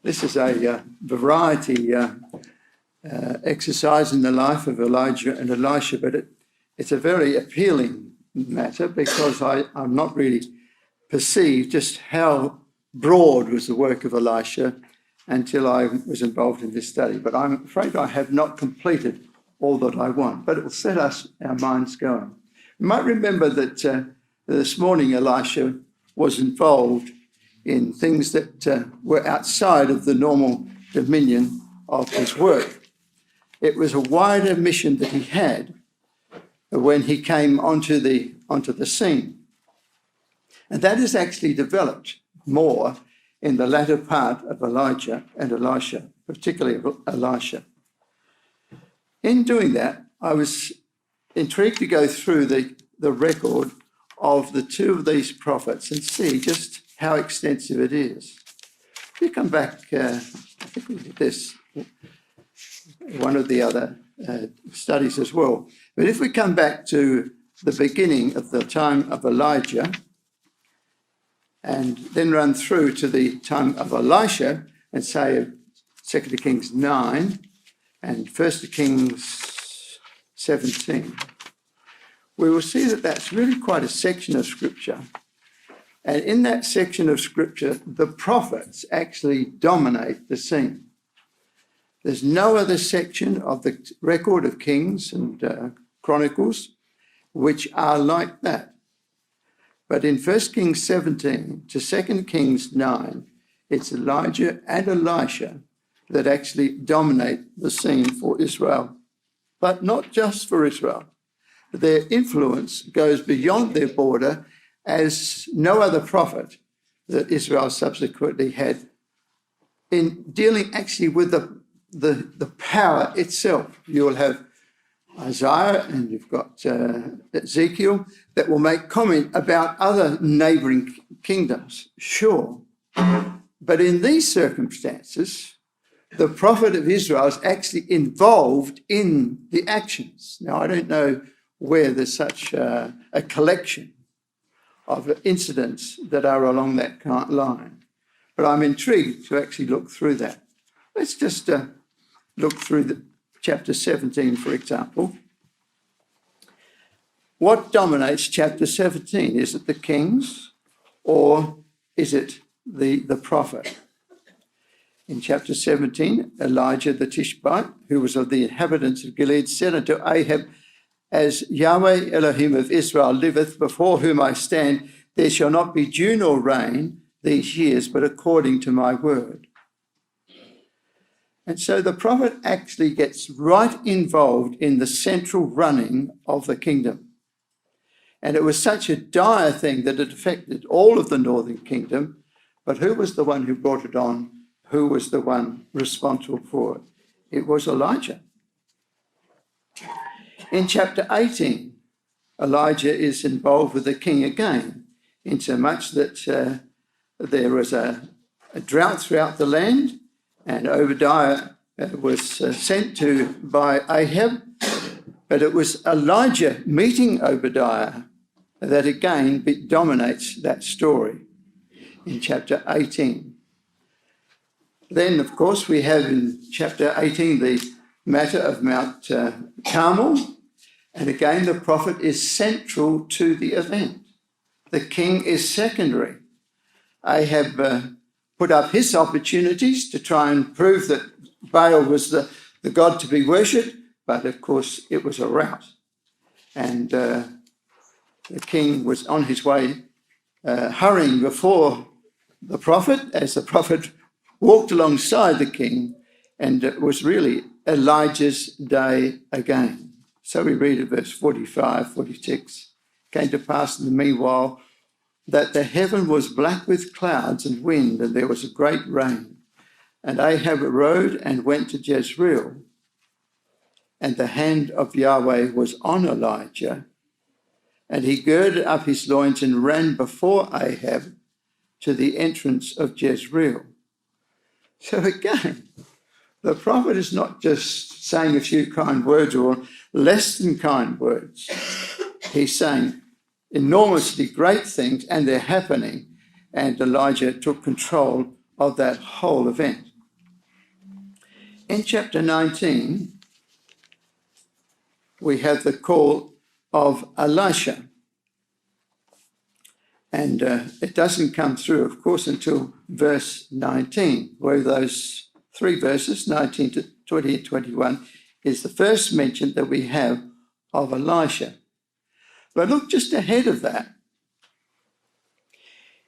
This is a variety exercise in the life of Elijah and Elisha, but it's a very appealing matter because I'm not really perceived just how broad was the work of Elisha until I was involved in this study. But I'm afraid I have not completed all that I want, but it will set our minds going. You might remember that this morning Elisha was involved in things that were outside of the normal dominion of his work. It was a wider mission that he had when he came onto the scene. And that is actually developed more in the latter part of Elijah and Elisha, particularly Elisha. In doing that, I was intrigued to go through the record of the two of these prophets and see just how extensive it is. If you come back, I think we did this, one of the other studies as well. But if we come back to the beginning of the time of Elijah and then run through to the time of Elisha and say 2 Kings 9 and 1 Kings 17, we will see that that's really quite a section of Scripture. And in that section of Scripture, the prophets actually dominate the scene. There's no other section of the record of Kings and Chronicles which are like that. But in 1 Kings 17 to 2 Kings 9, it's Elijah and Elisha that actually dominate the scene for Israel. But not just for Israel. Their influence goes beyond their border as no other prophet that Israel subsequently had in dealing actually with the power itself. You will have Isaiah and you've got Ezekiel that will make comment about other neighbouring kingdoms, sure. But in these circumstances, the prophet of Israel is actually involved in the actions. Now, I don't know where there's such a collection of incidents that are along that line. But I'm intrigued to actually look through that. Let's just look through chapter 17, for example. What dominates chapter 17? Is it the kings or is it the prophet? In chapter 17, Elijah the Tishbite, who was of the inhabitants of Gilead, said unto Ahab, as Yahweh Elohim of Israel liveth, before whom I stand, there shall not be dew nor rain these years, but according to my word. And so the prophet actually gets right involved in the central running of the kingdom. And it was such a dire thing that it affected all of the northern kingdom, but who was the one who brought it on? Who was the one responsible for it? It was Elijah. In chapter 18, Elijah is involved with the king again, insomuch that there was a drought throughout the land, and Obadiah was sent to by Ahab, but it was Elijah meeting Obadiah that again dominates that story in chapter 18. Then, of course, we have in chapter 18 the matter of Mount Carmel, and again the prophet is central to the event. The king is secondary. Ahab put up his opportunities to try and prove that Baal was the god to be worshipped, but of course it was a rout. And the king was on his way, hurrying before the prophet, as the prophet walked alongside the king, and it was really Elijah's day again. So we read at verse 45, 46, came to pass in the meanwhile that the heaven was black with clouds and wind, and there was a great rain. And Ahab rode and went to Jezreel, and the hand of Yahweh was on Elijah, and he girded up his loins and ran before Ahab to the entrance of Jezreel. So again, the prophet is not just saying a few kind words or less than kind words. He's saying enormously great things, and they're happening. And Elijah took control of that whole event. In chapter 19, we have the call of Elisha. And it doesn't come through, of course, until verse 19, where those three verses, 19 to 20 and 21, is the first mention that we have of Elisha. But look just ahead of that.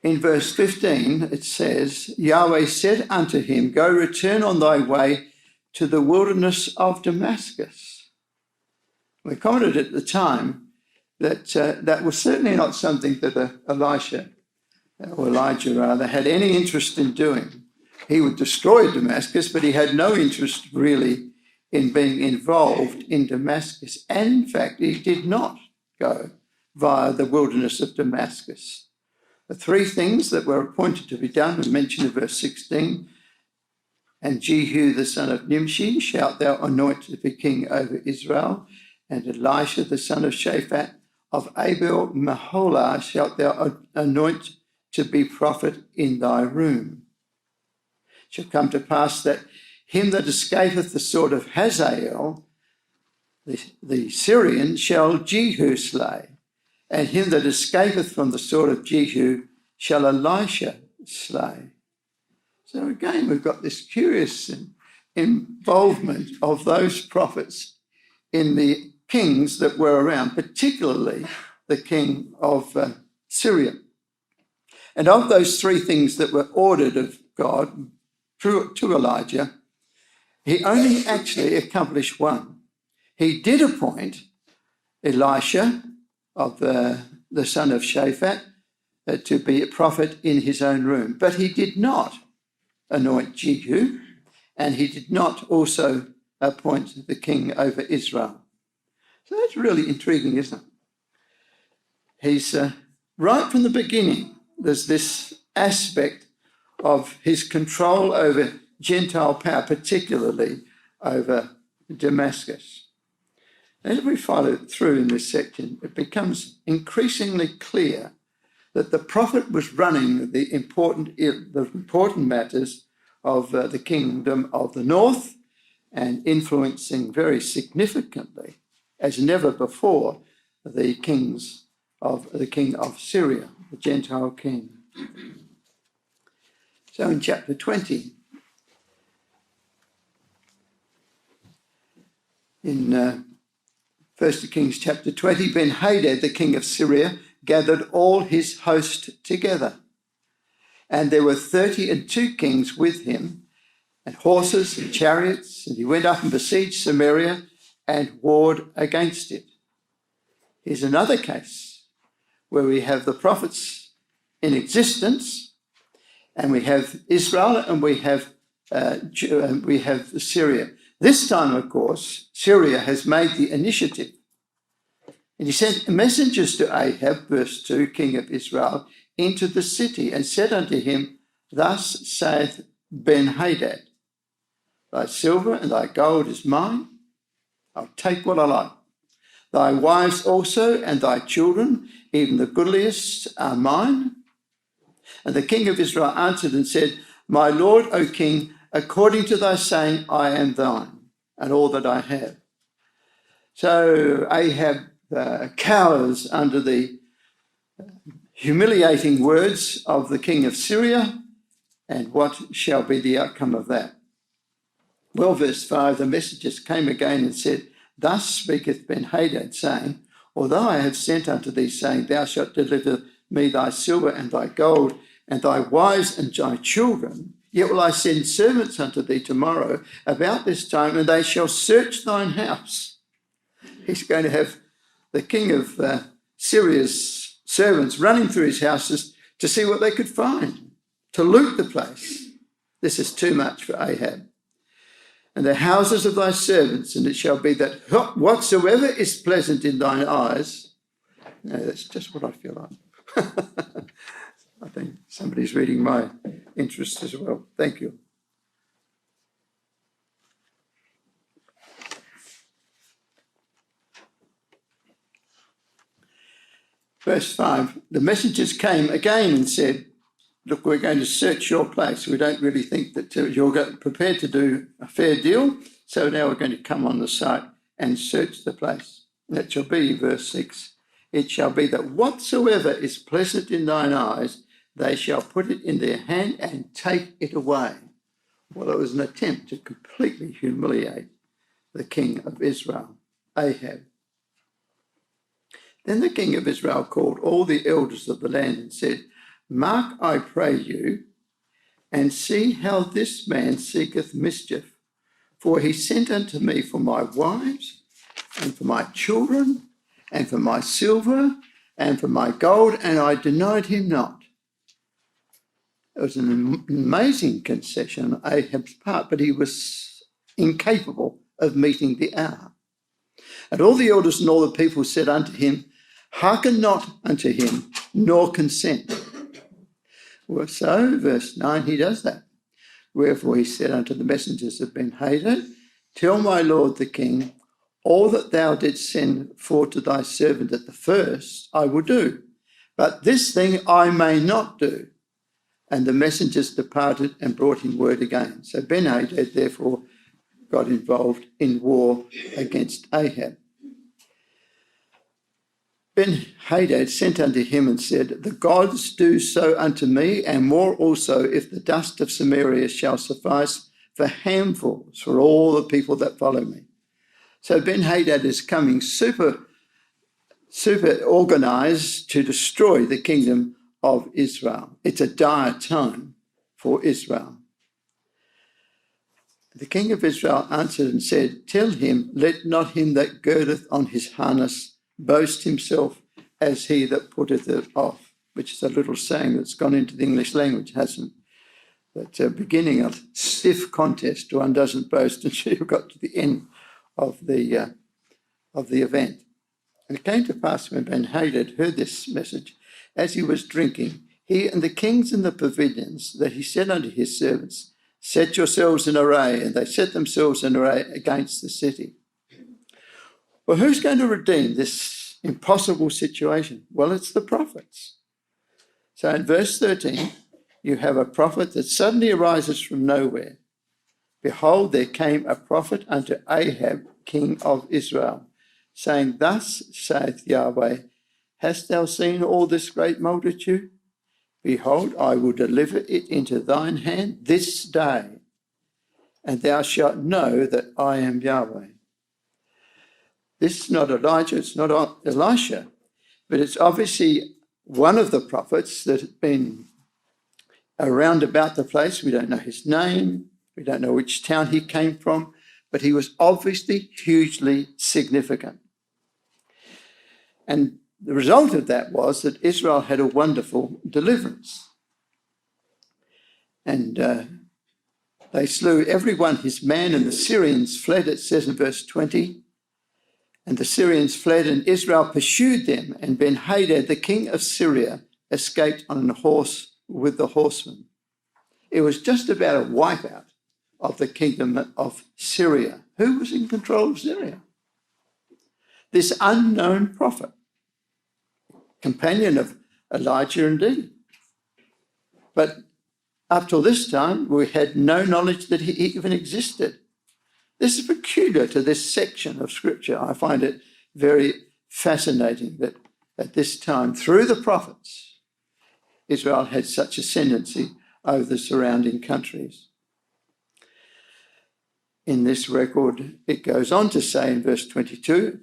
In verse 15, it says, Yahweh said unto him, Go return on thy way to the wilderness of Damascus. We commented at the time that that was certainly not something that Elisha, or Elijah rather, had any interest in doing. He would destroy Damascus, but he had no interest really in being involved in Damascus. And in fact, he did not go via the wilderness of Damascus. The three things that were appointed to be done are mentioned in verse 16. And Jehu the son of Nimshi shalt thou anoint to be king over Israel, and Elisha the son of Shaphat of Abel Meholah shalt thou anoint to be prophet in thy room. It shall come to pass that him that escapeth the sword of Hazael, the Syrian, shall Jehu slay, and him that escapeth from the sword of Jehu shall Elisha slay. So again, we've got this curious involvement of those prophets in the kings that were around, particularly the king of Syria. And of those three things that were ordered of God to Elijah, he only actually accomplished one. He did appoint Elisha of the son of Shaphat to be a prophet in his own room, but he did not anoint Jehu, and he did not also appoint the king over Israel. So that's really intriguing, isn't it? He's right from the beginning, there's this aspect of his control over Gentile power, particularly over Damascus. As we follow through in this section, it becomes increasingly clear that the prophet was running the important matters of the kingdom of the north and influencing very significantly, as never before, the king of Syria, the Gentile king. So in chapter 20, in 1 Kings chapter 20, Ben-Hadad, the king of Syria, gathered all his host together. And there were 32 kings with him, and horses and chariots, and he went up and besieged Samaria and warred against it. Here's another case where we have the prophets in existence, and we have Israel, and we have Syria. This time, of course, Syria has made the initiative. And he sent messengers to Ahab, verse 2, king of Israel, into the city, and said unto him, Thus saith Ben-Hadad, Thy silver and thy gold is mine, I'll take what I like. Thy wives also and thy children, even the goodliest, are mine. And the king of Israel answered and said, My lord, O king, according to thy saying, I am thine, and all that I have. So Ahab cowers under the humiliating words of the king of Syria, and what shall be the outcome of that? Well, verse 5, the messengers came again and said, Thus speaketh Ben-Hadad, saying, Although I have sent unto thee, saying, Thou shalt deliver me thy silver and thy gold, and thy wives and thy children, yet will I send servants unto thee tomorrow about this time, and they shall search thine house. He's going to have the king of Syria's servants running through his houses to see what they could find, to loot the place. This is too much for Ahab. And the houses of thy servants, and it shall be that whatsoever is pleasant in thine eyes. No, that's just what I feel like. I think somebody's reading my interest as well. Thank you. Verse 5, the messengers came again and said, look, we're going to search your place. We don't really think that you're prepared to do a fair deal. So now we're going to come on the site and search the place. That shall be, verse 6, it shall be that whatsoever is pleasant in thine eyes, they shall put it in their hand and take it away. Well, it was an attempt to completely humiliate the king of Israel, Ahab. Then the king of Israel called all the elders of the land and said, Mark, I pray you, and see how this man seeketh mischief. For he sent unto me for my wives, and for my children, and for my silver, and for my gold, and I denied him not. It was an amazing concession on Ahab's part, but he was incapable of meeting the hour. And all the elders and all the people said unto him, Hearken not unto him, nor consent. Well, so, verse 9, he does that. Wherefore he said unto the messengers of Ben-Hadad, Tell my lord the king, all that thou didst send for to thy servant at the first, I will do. But this thing I may not do. And the messengers departed and brought him word again. So Ben-Hadad therefore got involved in war against Ahab. Ben-Hadad sent unto him and said, The gods do so unto me, and more also, if the dust of Samaria shall suffice for handfuls for all the people that follow me. So Ben-Hadad is coming super organized to destroy the kingdom of Israel. It's a dire time for Israel. The king of Israel answered and said, Tell him, let not him that girdeth on his harness boast himself as he that putteth it off, which is a little saying that's gone into the English language, hasn't it? That beginning a stiff contest, one doesn't boast until you've got to the end of the event. And it came to pass when Ben-Hadad heard this message, as he was drinking, he and the kings in the pavilions, that he said unto his servants, Set yourselves in array, and they set themselves in array against the city. Well, who's going to redeem this impossible situation? Well, it's the prophets. So in verse 13, you have a prophet that suddenly arises from nowhere. Behold, there came a prophet unto Ahab, king of Israel, saying, Thus saith Yahweh, Hast thou seen all this great multitude? Behold, I will deliver it into thine hand this day, and thou shalt know that I am Yahweh. This is not Elijah, it's not Elisha, but it's obviously one of the prophets that had been around about the place. We don't know his name, we don't know which town he came from, but he was obviously hugely significant. And the result of that was that Israel had a wonderful deliverance. And they slew everyone his man, and the Syrians fled, it says in verse 20. And the Syrians fled, and Israel pursued them, and Ben-Hadad, the king of Syria, escaped on a horse with the horsemen. It was just about a wipeout of the kingdom of Syria. Who was in control of Syria? This unknown prophet, companion of Elijah indeed. But up till this time, we had no knowledge that he even existed. This is peculiar to this section of Scripture. I find it very fascinating that at this time, through the prophets, Israel had such ascendancy over the surrounding countries. In this record, it goes on to say in verse 22,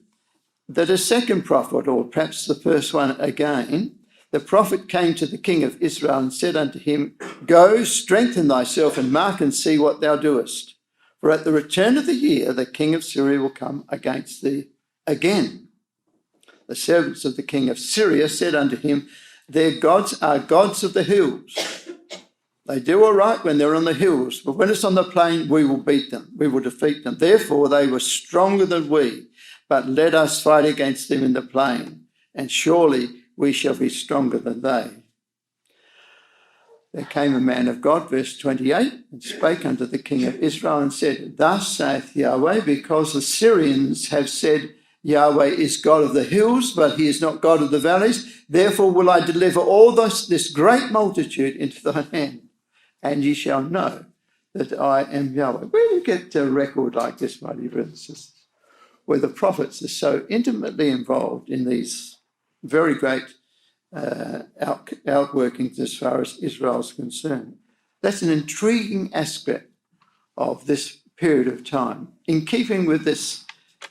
that a second prophet, or perhaps the first one again, the prophet came to the king of Israel and said unto him, Go, strengthen thyself, and mark and see what thou doest. For at the return of the year, the king of Syria will come against thee again. The servants of the king of Syria said unto him, Their gods are gods of the hills. They do all right when they're on the hills, but when it's on the plain, we will beat them. We will defeat them. Therefore, they were stronger than we. But let us fight against them in the plain, and surely we shall be stronger than they. There came a man of God, verse 28, and spake unto the king of Israel and said, Thus saith Yahweh, because the Syrians have said, Yahweh is God of the hills, but he is not God of the valleys. Therefore will I deliver all this great multitude into thine hand, and ye shall know that I am Yahweh. Where do you get a record like this, my dear brothers and sisters, where the prophets are so intimately involved in these very great outworkings as far as Israel is concerned? That's an intriguing aspect of this period of time, in keeping with this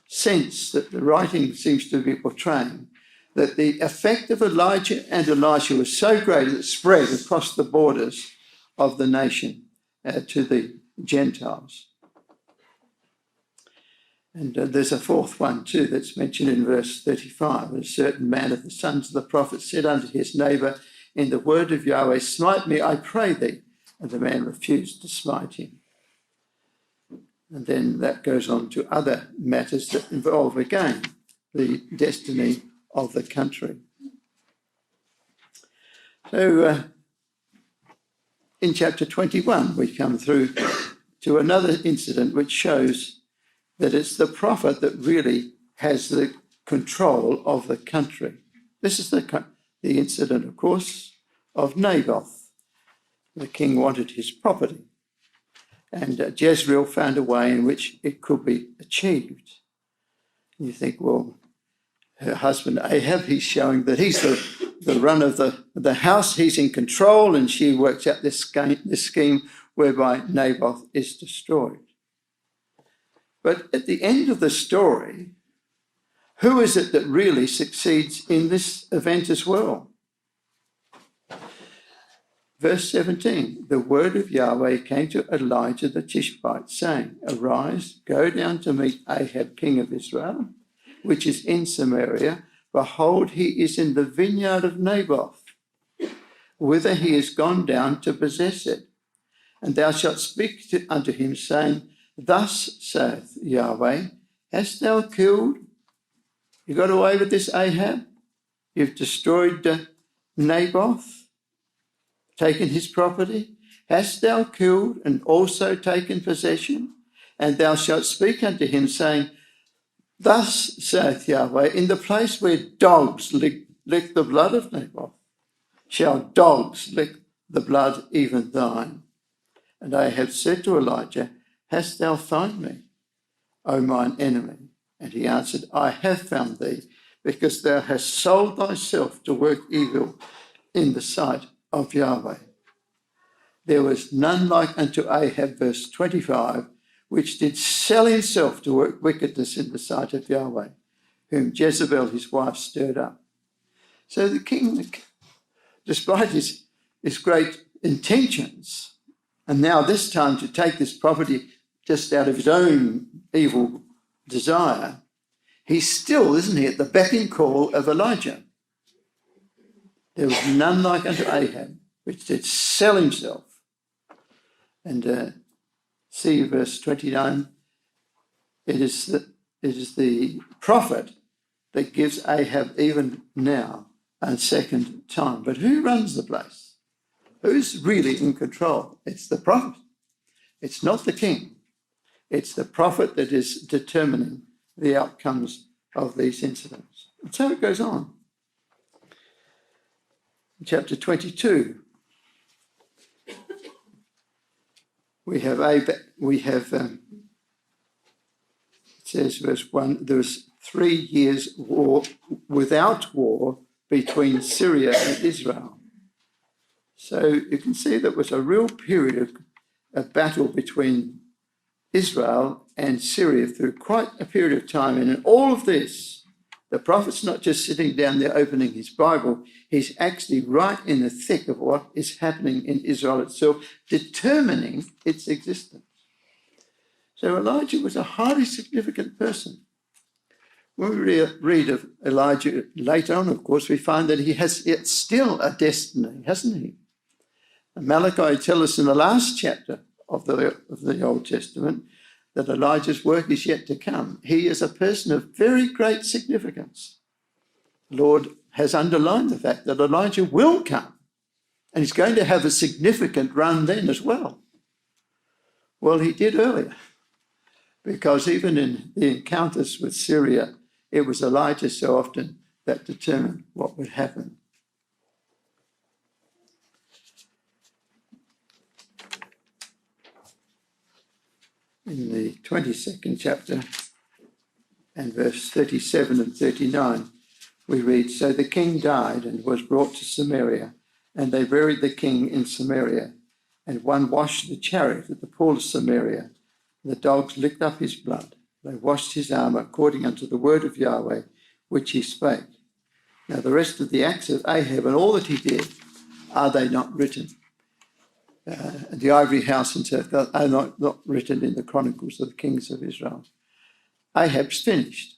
sense that the writing seems to be portraying, that the effect of Elijah and Elisha was so great that it spread across the borders of the nation to the Gentiles. And there's a fourth one too that's mentioned in verse 35. A certain man of the sons of the prophets said unto his neighbour in the word of Yahweh, smite me, I pray thee. And the man refused to smite him. And then that goes on to other matters that involve, again, the destiny of the country. So in chapter 21, we come through to another incident which shows that it's the prophet that really has the control of the country. This is the incident, of course, of Naboth. The king wanted his property, and Jezreel found a way in which it could be achieved. And you think, well, her husband Ahab, he's showing that he's the run of the house, he's in control, and she works out this scheme whereby Naboth is destroyed. But at the end of the story, who is it that really succeeds in this event as well? Verse 17, the word of Yahweh came to Elijah the Tishbite, saying, arise, go down to meet Ahab, king of Israel, which is in Samaria. Behold, he is in the vineyard of Naboth, whither he is gone down to possess it. And thou shalt speak unto him, saying, thus saith Yahweh, hast thou killed? You got away with this, Ahab? You've destroyed Naboth, taken his property. Hast thou killed and also taken possession? And thou shalt speak unto him, saying, thus saith Yahweh, in the place where dogs lick the blood of Naboth, shall dogs lick the blood even thine. And Ahab said to Elijah, hast thou found me, O mine enemy? And he answered, I have found thee, because thou hast sold thyself to work evil in the sight of Yahweh. There was none like unto Ahab, verse 25, which did sell himself to work wickedness in the sight of Yahweh, whom Jezebel his wife stirred up. So the king, despite his great intentions, and now this time to take this property just out of his own evil desire, he's still, isn't he, at the beck and call of Elijah. There was none like unto Ahab, which did sell himself. And see verse 29, it is the prophet that gives Ahab even now a second time. But who runs the place? Who's really in control? It's the prophet. It's not the king. It's the prophet that is determining the outcomes of these incidents. And so it goes on. In chapter 22, it says, verse 1, there was 3 years war without war between Syria and Israel. So you can see that was a real period of battle between Israel and Syria through quite a period of time. And in all of this, the prophet's not just sitting down there opening his Bible, he's actually right in the thick of what is happening in Israel itself, determining its existence. So Elijah was a highly significant person. When we read of Elijah later on, of course, we find that he has yet still a destiny, hasn't he? And Malachi tells us in the last chapter of the Old Testament that Elijah's work is yet to come. He is a person of very great significance. The Lord has underlined the fact that Elijah will come, and he's going to have a significant run then as well. Well, he did earlier, because even in the encounters with Syria it was Elijah so often that determined what would happen. In the 22nd chapter and verse 37 and 39, we read, "So the king died and was brought to Samaria, and they buried the king in Samaria. And one washed the chariot at the pool of Samaria. The dogs licked up his blood. They washed his armour according unto the word of Yahweh, which he spake." Now the rest of the acts of Ahab and all that he did, are they not written? The ivory house and so forth are not written in the Chronicles of the Kings of Israel. Ahab's finished.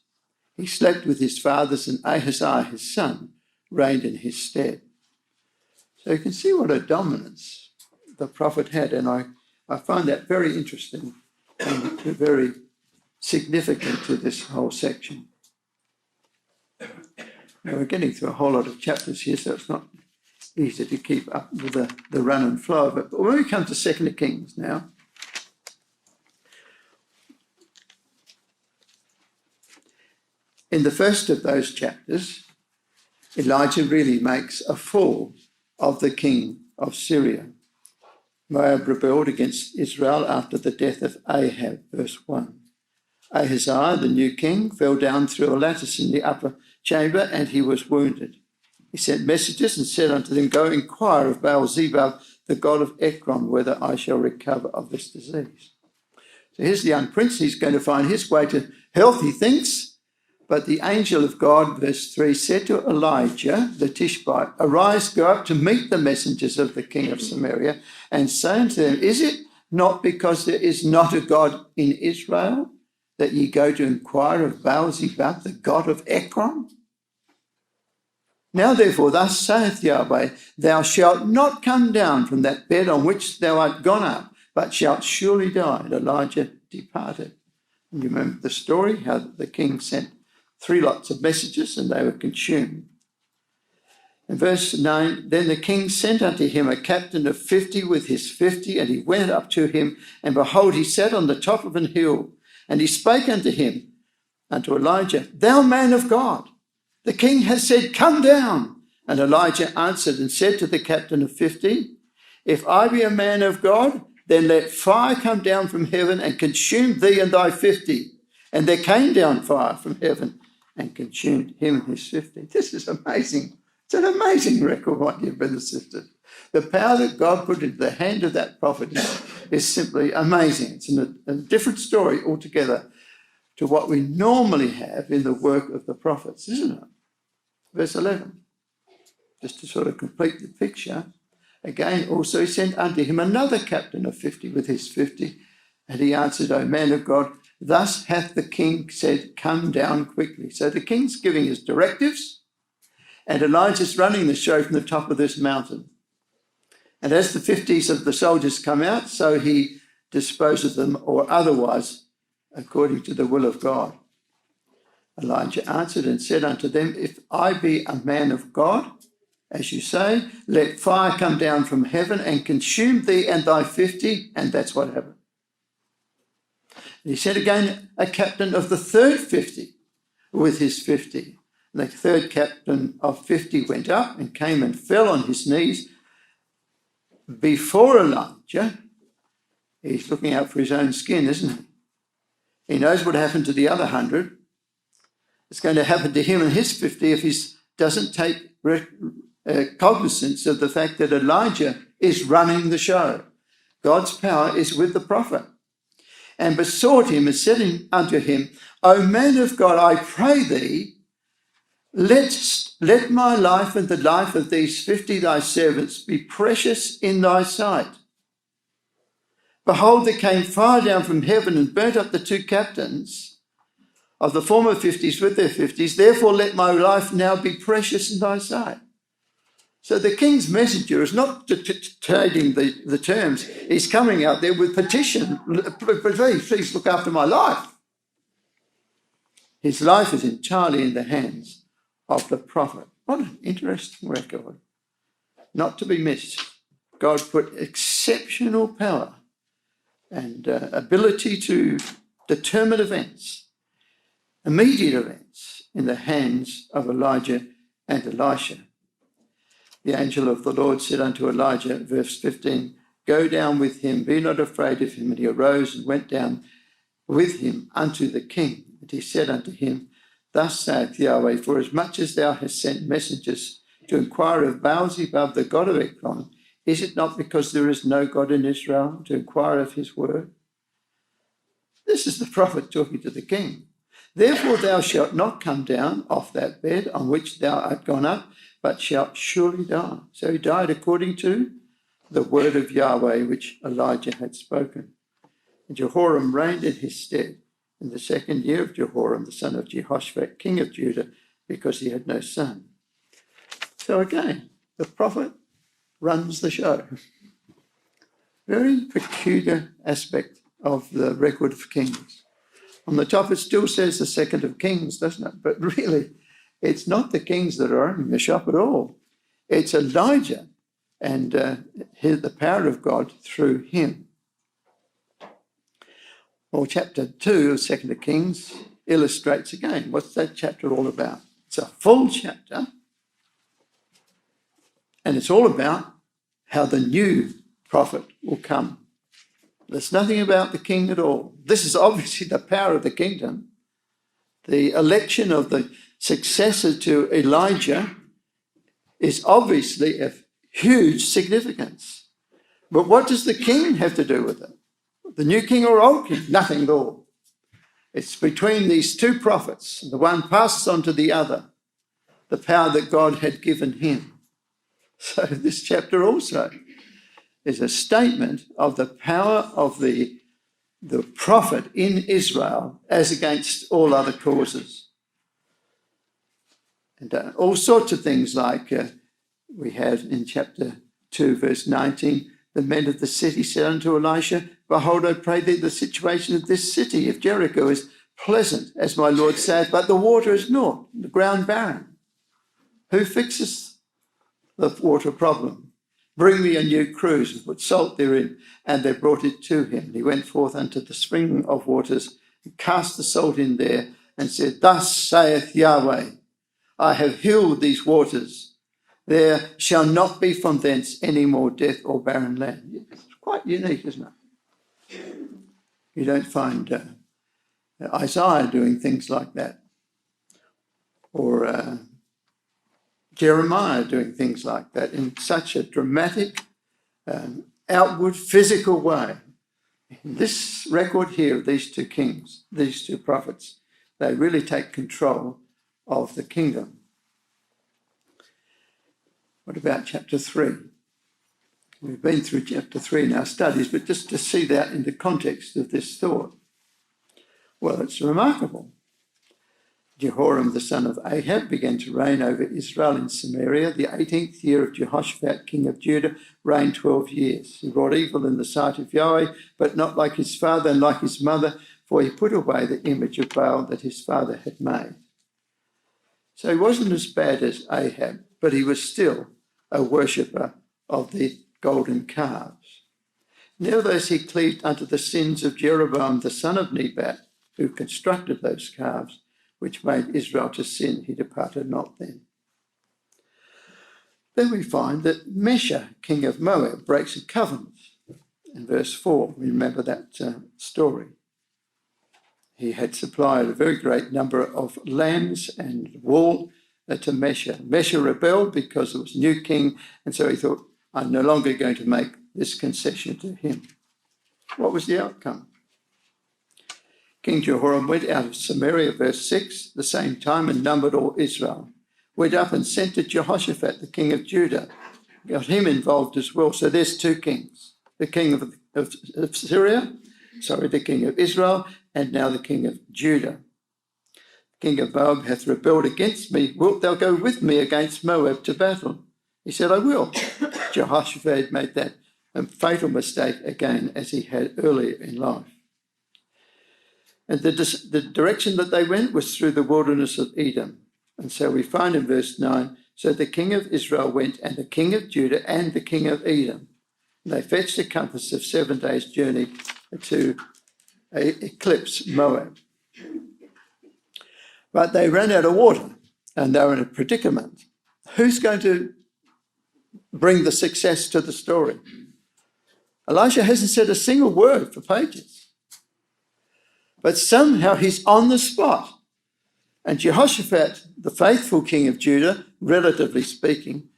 He slept with his fathers, and Ahaziah his son reigned in his stead. So you can see what a dominance the prophet had, and I find that very interesting and very significant to this whole section. Now we're getting through a whole lot of chapters here, so it's not easy to keep up with the run and flow of it. But when we come to 2 Kings now, in the first of those chapters, Elijah really makes a fool of the king of Syria. Moab rebelled against Israel after the death of Ahab, verse 1. Ahaziah, the new king, fell down through a lattice in the upper chamber, and he was wounded. He sent messages and said unto them, "Go inquire of Baal-zebub, the god of Ekron, whether I shall recover of this disease." So here's the young prince. He's going to find his way to health, he thinks. But the angel of God, verse 3, said to Elijah the Tishbite, "Arise, go up to meet the messengers of the king of Samaria, and say unto them, Is it not because there is not a God in Israel that ye go to inquire of Baal-zebub, the god of Ekron? Now therefore, thus saith Yahweh, thou shalt not come down from that bed on which thou art gone up, but shalt surely die." And Elijah departed. And you remember the story, how the king sent 3 lots of messages, and they were consumed. In verse 9, "Then the king sent unto him a captain of 50 with his 50, and he went up to him, and behold, he sat on the top of an hill. And he spake unto him, unto Elijah, Thou man of God, the king has said, Come down. And Elijah answered and said to the captain of 50, If I be a man of God, then let fire come down from heaven and consume thee and thy 50. And there came down fire from heaven and consumed him and his 50. This is amazing. It's an amazing record, my dear brothers and sisters. The power that God put into the hand of that prophet is simply amazing. It's a different story altogether to what we normally have in the work of the prophets, isn't it? Verse 11, just to sort of complete the picture. Again, also he sent unto him another captain of 50 with his 50. And he answered, O man of God, thus hath the king said, Come down quickly. So the king's giving his directives, and Elijah's running the show from the top of this mountain. And as the 50s of the soldiers come out, so he disposes them, or otherwise, according to the will of God. Elijah answered and said unto them, If I be a man of God, as you say, let fire come down from heaven and consume thee and thy 50. And that's what happened. And he sent again a captain of the third 50 with his 50. And the third captain of 50 went up and came and fell on his knees before Elijah. He's looking out for his own skin, isn't he? He knows what happened to the other 100. It's going to happen to him and his 50 if he doesn't take cognizance of the fact that Elijah is running the show. God's power is with the prophet. And besought him and said unto him, O man of God, I pray thee, let my life and the life of these 50 thy servants be precious in thy sight. Behold, there came fire down from heaven and burnt up the 2 captains of the former 50s with their 50s. Therefore, let my life now be precious in thy sight. So the king's messenger is not dictating the terms. He's coming out there with petition. Please look after my life. His life is entirely in the hands of the prophet. What an interesting record. Not to be missed. God put exceptional power and ability to determine events immediate events in the hands of Elijah and Elisha. The angel of the Lord said unto Elijah, verse 15, Go down with him, be not afraid of him. And he arose and went down with him unto the king. And he said unto him, Thus saith Yahweh, for as much as thou hast sent messengers to inquire of Baal-zebub, the god of Ekron, is it not because there is no God in Israel to inquire of his word? This is the prophet talking to the king. Therefore thou shalt not come down off that bed on which thou art gone up, but shalt surely die. So he died according to the word of Yahweh which Elijah had spoken. And Jehoram reigned in his stead in the 2nd year of Jehoram, the son of Jehoshaphat, king of Judah, because he had no son. So again, the prophet runs the show. Very peculiar aspect of the record of Kings. On the top, it still says the 2nd of Kings, doesn't it? But really, it's not the kings that are running the shop at all. It's Elijah and the power of God through him. Well, chapter 2 of 2nd of Kings illustrates again. What's that chapter all about? It's a full chapter, and it's all about how the new prophet will come. There's nothing about the king at all. This is obviously the power of the kingdom. The election of the successor to Elijah is obviously of huge significance. But what does the king have to do with it? The new king or old king? Nothing at all. It's between these two prophets. The one passes on to the other the power that God had given him. So this chapter also is a statement of the power of the prophet in Israel as against all other causes. And all sorts of things like we have in chapter 2, verse 19, the men of the city said unto Elisha, Behold, I pray thee, the situation of this city of Jericho is pleasant, as my Lord said, but the water is naught, the ground barren. Who fixes the water problem? Bring me a new cruse and put salt therein. And they brought it to him. He went forth unto the spring of waters and cast the salt in there and said, Thus saith Yahweh, I have healed these waters. There shall not be from thence any more death or barren land. It's quite unique, isn't it? You don't find Isaiah doing things like that, or Jeremiah doing things like that in such a dramatic, outward, physical way. In this record here of these two kings, these two prophets, they really take control of the kingdom. What about chapter 3? We've been through chapter 3 in our studies, but just to see that in the context of this thought. Well, it's remarkable. Jehoram, the son of Ahab, began to reign over Israel in Samaria. The 18th year of Jehoshaphat, king of Judah, reigned 12 years. He wrought evil in the sight of Yahweh, but not like his father and like his mother, for he put away the image of Baal that his father had made. So he wasn't as bad as Ahab, but he was still a worshipper of the golden calves. Nevertheless, he cleaved unto the sins of Jeroboam, the son of Nebat, who constructed those calves, which made Israel to sin. He departed not then. Then we find that Mesha, king of Moab, breaks a covenant. In verse 4, we remember that story. He had supplied a very great number of lambs and wool to Mesha. Mesha rebelled because there was a new king, and so he thought, I'm no longer going to make this concession to him. What was the outcome? King Jehoram went out of Samaria, verse 6, the same time, and numbered all Israel. Went up and sent to Jehoshaphat, the king of Judah. Got him involved as well. So there's two kings. The king of Syria, the king of Israel, and now the king of Judah. The king of Moab hath rebelled against me. Wilt thou go with me against Moab to battle? He said, I will. Jehoshaphat made that fatal mistake again, as he had earlier in life. And the direction that they went was through the wilderness of Edom. And so we find in verse 9, so the king of Israel went, and the king of Judah, and the king of Edom. And they fetched a compass of 7 days' journey to eclipse Moab. But they ran out of water and they were in a predicament. Who's going to bring the success to the story? Elisha hasn't said a single word for pages. But somehow he's on the spot. And Jehoshaphat, the faithful king of Judah, relatively speaking,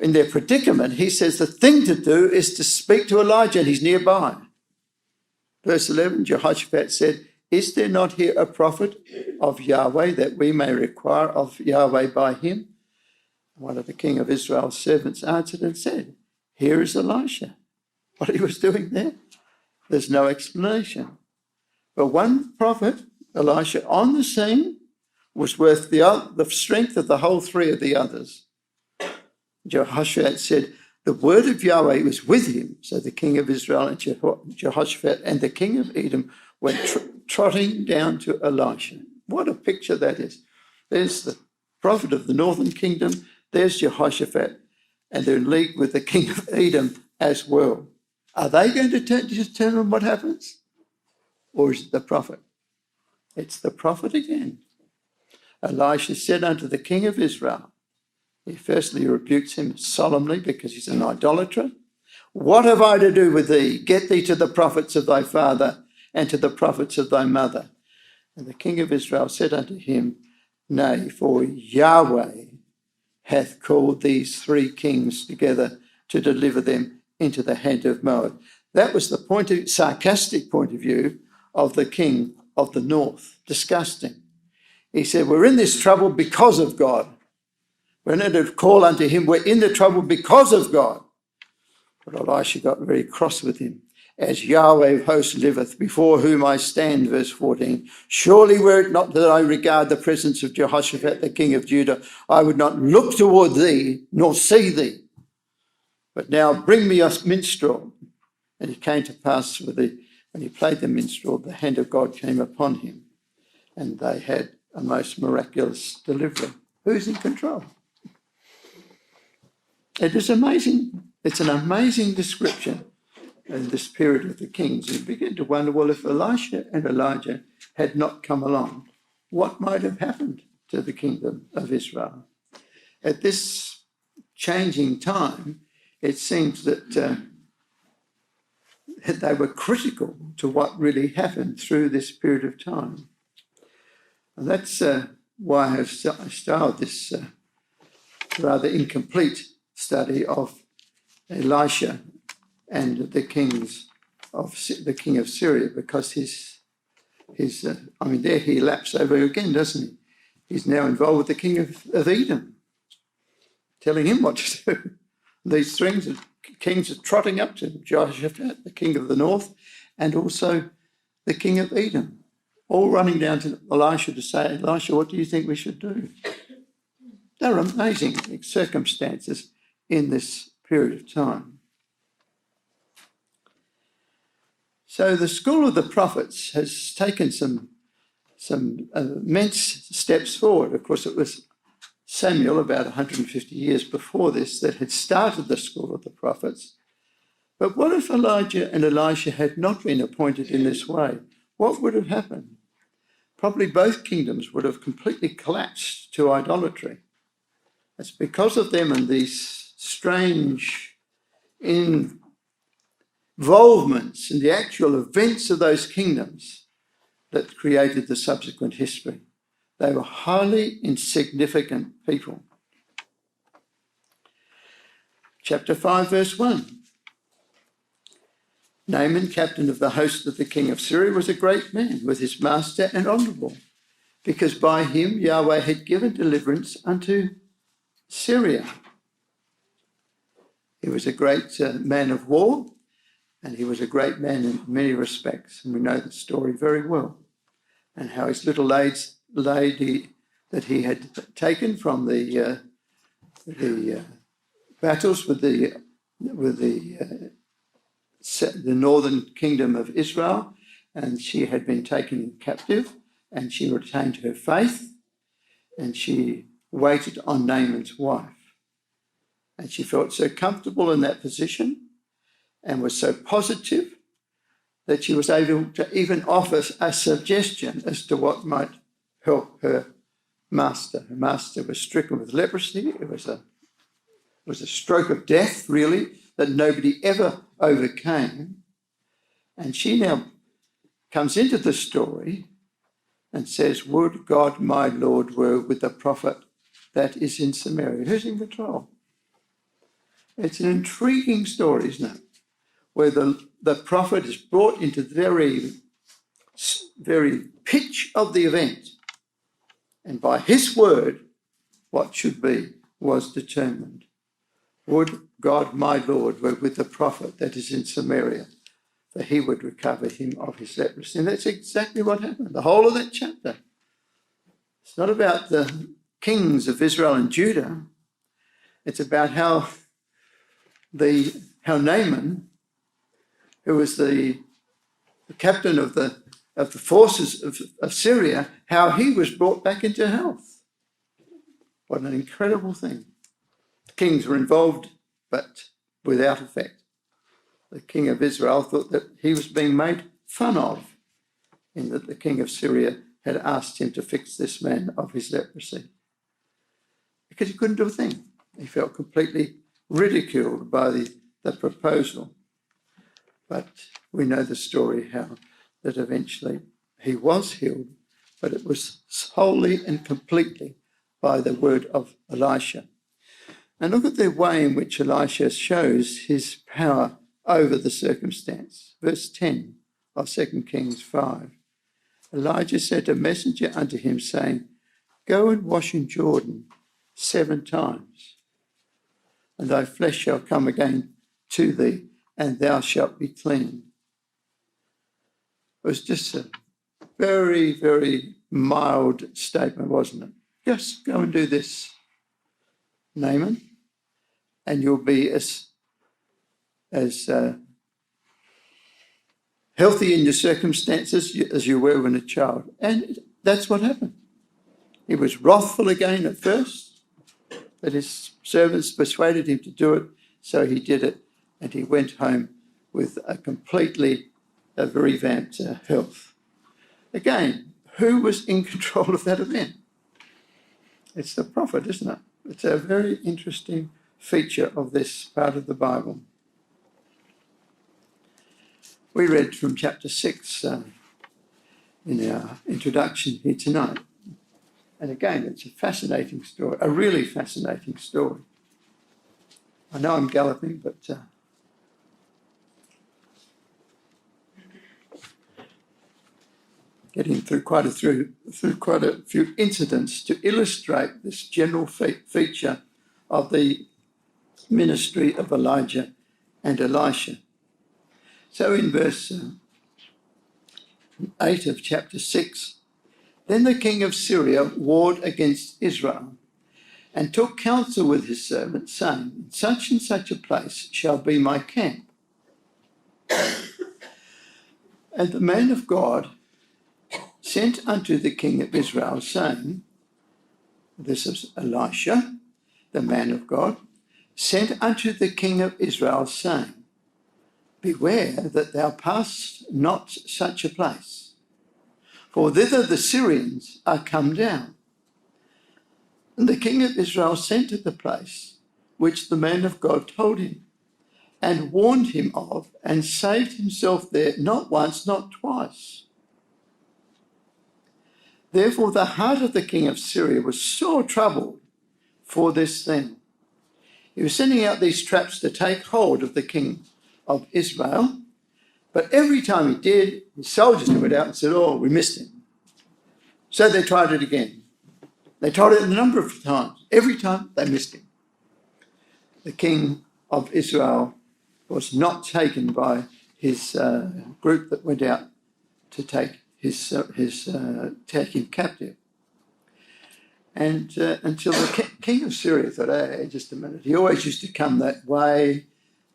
in their predicament, he says the thing to do is to speak to Elijah, and he's nearby. Verse 11, Jehoshaphat said, "Is there not here a prophet of Yahweh that we may require of Yahweh by him?" One of the king of Israel's servants answered and said, "Here is Elisha." What he was doing there, there's no explanation. But one prophet, Elisha, on the scene was worth the strength of the whole three of the others. Jehoshaphat said, "The word of Yahweh was with him." So the king of Israel and Jehoshaphat and the king of Edom went trotting down to Elisha. What a picture that is. There's the prophet of the northern kingdom, there's Jehoshaphat, and they're in league with the king of Edom as well. Are they going to determine what happens? Or is it the prophet? It's the prophet again. Elisha said unto the king of Israel, he firstly rebukes him solemnly because he's an idolater. "What have I to do with thee? Get thee to the prophets of thy father and to the prophets of thy mother." And the king of Israel said unto him, "Nay, for Yahweh hath called these three kings together to deliver them into the hand of Moab." That was the sarcastic point of view of the king of the north. Disgusting. He said, "We're in this trouble because of God. We're not to call unto him. We're in the trouble because of God." But Elisha got very cross with him. "As Yahweh of hosts liveth, before whom I stand," verse 14, "surely were it not that I regard the presence of Jehoshaphat, the king of Judah, I would not look toward thee, nor see thee. But now bring me a minstrel." And it came to pass when he played the minstrel, the hand of God came upon him, and they had a most miraculous delivery. Who's in control? It is amazing. It's an amazing description in this period of the kings. You begin to wonder, well, if Elisha and Elijah had not come along, what might have happened to the kingdom of Israel? At this changing time, it seems that they were critical to what really happened through this period of time. And that's why I have styled this rather incomplete study of Elisha and the king of Syria, because there he laps over again, doesn't he? He's now involved with the king of Edom, telling him what to do. These kings are trotting up to Jehoshaphat, the king of the north, and also the king of Edom, all running down to Elisha to say, "Elisha, what do you think we should do?" They're amazing circumstances in this period of time. So the school of the prophets has taken some immense steps forward. Of course, it was Samuel, about 150 years before this, that had started the school of the prophets. But what if Elijah and Elisha had not been appointed in this way? What would have happened? Probably both kingdoms would have completely collapsed to idolatry. It's because of them and these strange involvements in the actual events of those kingdoms that created the subsequent history. They were highly insignificant people. Chapter 5, verse 1. Naaman, captain of the host of the king of Syria, was a great man with his master and honourable, because by him Yahweh had given deliverance unto Syria. He was a great man of war, and he was a great man in many respects, and we know the story very well, and how his little lady that he had taken from the battles with the northern kingdom of Israel, and she had been taken captive, and she retained her faith, and she waited on Naaman's wife. And she felt so comfortable in that position and was so positive that she was able to even offer a suggestion as to what might help her master. Her master was stricken with leprosy. It was a stroke of death, really, that nobody ever overcame. And she now comes into the story and says, would God my Lord were with the prophet that is in Samaria. Who's in control? It's an intriguing story, isn't it? Where the prophet is brought into the very pitch of the event. And by his word, what should be was determined. Would God my Lord were with the prophet that is in Samaria, for he would recover him of his leprosy. And that's exactly what happened. The whole of that chapter. It's not about the kings of Israel and Judah. It's about how Naaman, who was the captain of the forces of Syria, how he was brought back into health. What an incredible thing. The kings were involved, but without effect. The king of Israel thought that he was being made fun of, in that the king of Syria had asked him to fix this man of his leprosy. Because he couldn't do a thing. He felt completely ridiculed by the proposal. But we know the story how that eventually he was healed, but it was wholly and completely by the word of Elisha. And look at the way in which Elisha shows his power over the circumstance. Verse 10 of 2 Kings 5. Elijah sent a messenger unto him, saying, go and wash in Jordan 7 times, and thy flesh shall come again to thee, and thou shalt be clean. It was just a very, very mild statement, wasn't it? Just go and do this, Naaman, and you'll be as healthy in your circumstances as you were when a child. And that's what happened. He was wrathful again at first, but his servants persuaded him to do it, so he did it, and he went home with a completely revamped health. Again, who was in control of that event? It's the prophet, isn't it? It's a very interesting feature of this part of the Bible. We read from chapter 6 in our introduction here tonight. And again, it's a fascinating story, a really fascinating story. I know I'm galloping, but getting through quite a few incidents to illustrate this general feature of the ministry of Elijah and Elisha. So in verse 8 of chapter 6, then the king of Syria warred against Israel and took counsel with his servants, saying, in such and such a place shall be my camp. And the man of God sent unto the king of Israel, saying, this is Elisha, the man of God, sent unto the king of Israel, saying, beware that thou pass not such a place, for thither the Syrians are come down. And the king of Israel sent to the place which the man of God told him, and warned him of, and saved himself there not once, not twice. Therefore the heart of the king of Syria was sore troubled for this thing. He was sending out these traps to take hold of the king of Israel, but every time he did, his soldiers went out and said, oh, we missed him. So they tried it again. They tried it a number of times. Every time they missed him. The king of Israel was not taken by his group that went out to take take him captive. And until the king of Syria thought, hey, just a minute. He always used to come that way.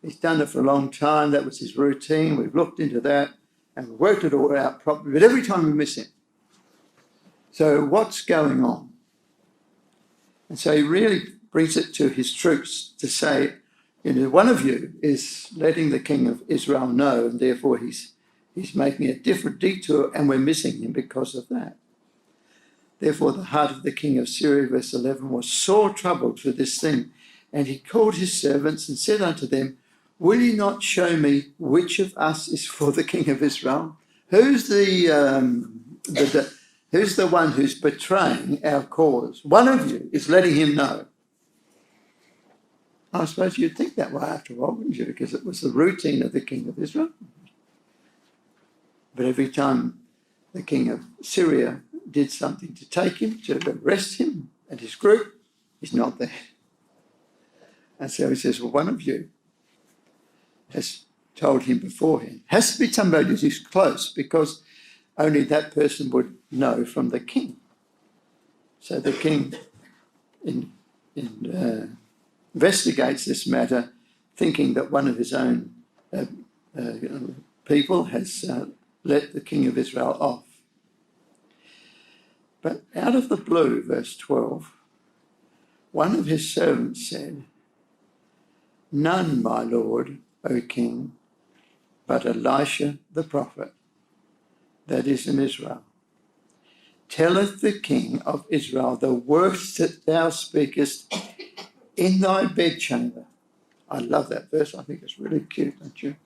He's done it for a long time. That was his routine. We've looked into that and we worked it all out properly. But every time we miss him. So what's going on? And so he really brings it to his troops to say, one of you is letting the king of Israel know, and therefore he's making a different detour, and we're missing him because of that. Therefore the heart of the king of Syria, verse 11, was sore troubled for this thing. And he called his servants and said unto them, will ye not show me which of us is for the king of Israel? Who's who's the one who's betraying our cause? One of you is letting him know. I suppose you'd think that way after all, wouldn't you? Because it was the routine of the king of Israel. But every time the king of Syria did something to take him, to arrest him and his group, he's not there. And so he says, well, one of you has told him beforehand. Has to be somebody who's close, because only that person would know from the king. So the king investigates this matter, thinking that one of his own people has let the king of Israel off. But out of the blue, verse 12, one of his servants said, none, my lord, O king, but Elisha the prophet, that is in Israel, telleth the king of Israel the words that thou speakest in thy bedchamber. I love that verse. I think it's really cute, don't you?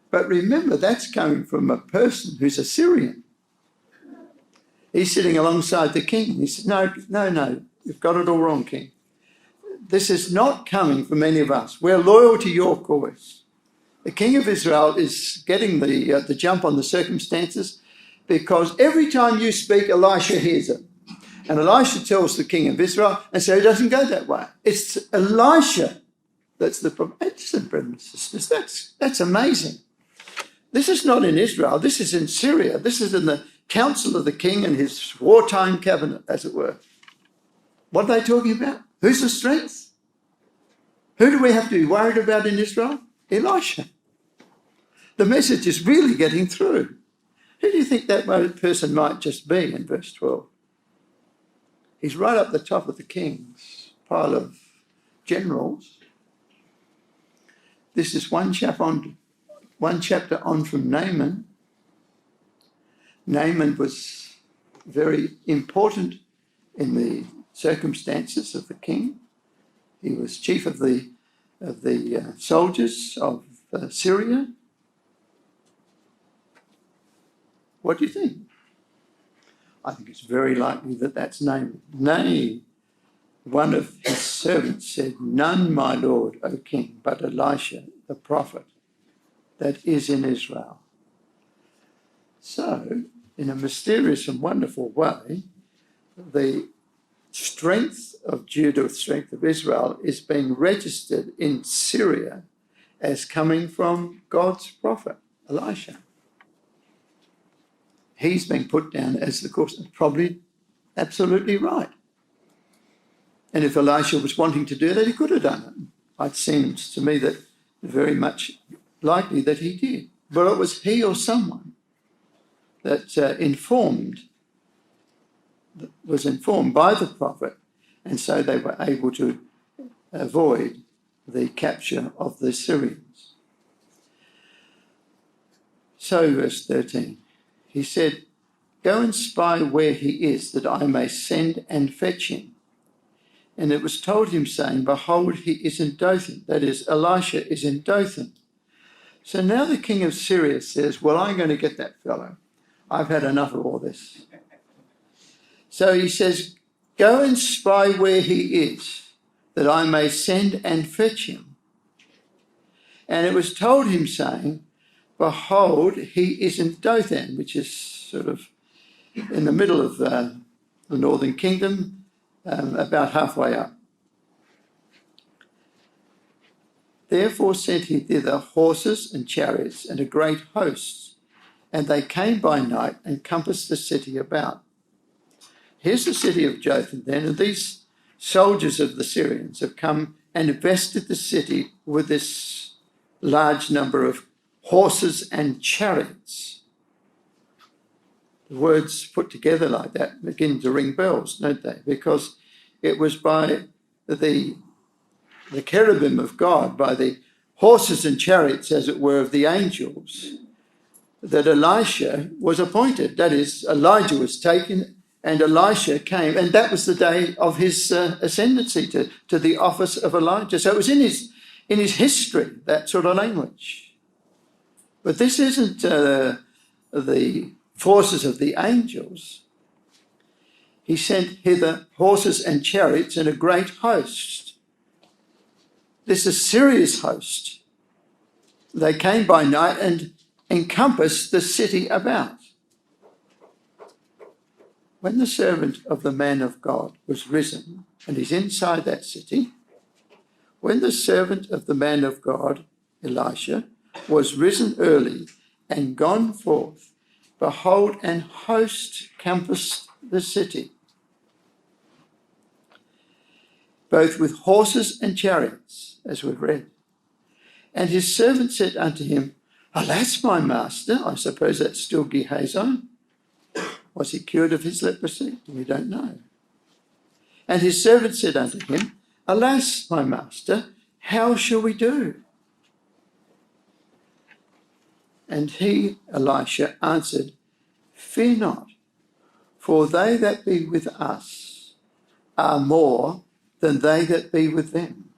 But remember, that's coming from a person who's a Syrian. He's sitting alongside the king. He said, no, you've got it all wrong, king. This is not coming from any of us. We're loyal to your cause. The king of Israel is getting the jump on the circumstances, because every time you speak, Elisha hears it. And Elisha tells the king of Israel, and so he doesn't go that way. It's Elisha that's the problem. Listen, brothers and sisters, that's amazing. This is not in Israel. This is in Syria. This is in the council of the king and his wartime cabinet, as it were. What are they talking about? Who's the strength? Who do we have to be worried about in Israel? Elisha. The message is really getting through. Who do you think that person might just be in verse 12? He's right up the top of the king's pile of generals. This is one chapter on from Naaman. Naaman was very important in the circumstances of the king. He was chief of the soldiers of Syria. What do you think? I think it's very likely that that's Naaman. Nay, one of his servants said, none, my lord, O king, but Elisha, the prophet, that is in Israel. So, in a mysterious and wonderful way, the strength of Judah, the strength of Israel, is being registered in Syria as coming from God's prophet, Elisha. He's being put down as the course, probably absolutely right. And if Elisha was wanting to do that, he could have done it. It seems to me that very much likely that he did. But it was he or someone that was informed by the prophet, and so they were able to avoid the capture of the Syrians. So, verse 13, he said, go and spy where he is, that I may send and fetch him. And it was told him, saying, behold, he is in Dothan. That is, Elisha is in Dothan. So now the king of Syria says, well, I'm going to get that fellow. I've had enough of all this. So he says, go and spy where he is, that I may send and fetch him. And it was told him, saying, behold, he is in Dothan, which is sort of in the middle of the northern kingdom, about halfway up. Therefore sent he thither horses and chariots and a great host, and they came by night and compassed the city about. Here's the city of Dothan then, and these soldiers of the Syrians have come and invested the city with this large number of horses and chariots. The words put together like that begin to ring bells, don't they? Because it was by the cherubim of God, by the horses and chariots, as it were, of the angels, that Elisha was appointed. That is, Elijah was taken and Elisha came, and that was the day of his ascendancy to the office of Elijah. So it was in his history, that sort of language. But this isn't the forces of the angels. He sent hither horses and chariots and a great host. This is a serious host. They came by night and encompassed the city about. When the servant of the man of God was risen, and he's inside that city, when the servant of the man of God, Elisha, was risen early and gone forth, behold, an host compassed the city, both with horses and chariots, as we've read. And his servant said unto him, Alas, my master, I suppose that's still Gehazi. Was he cured of his leprosy? We don't know. And his servant said unto him, Alas, my master, how shall we do? And he, Elisha, answered, Fear not, for they that be with us are more than they that be with them.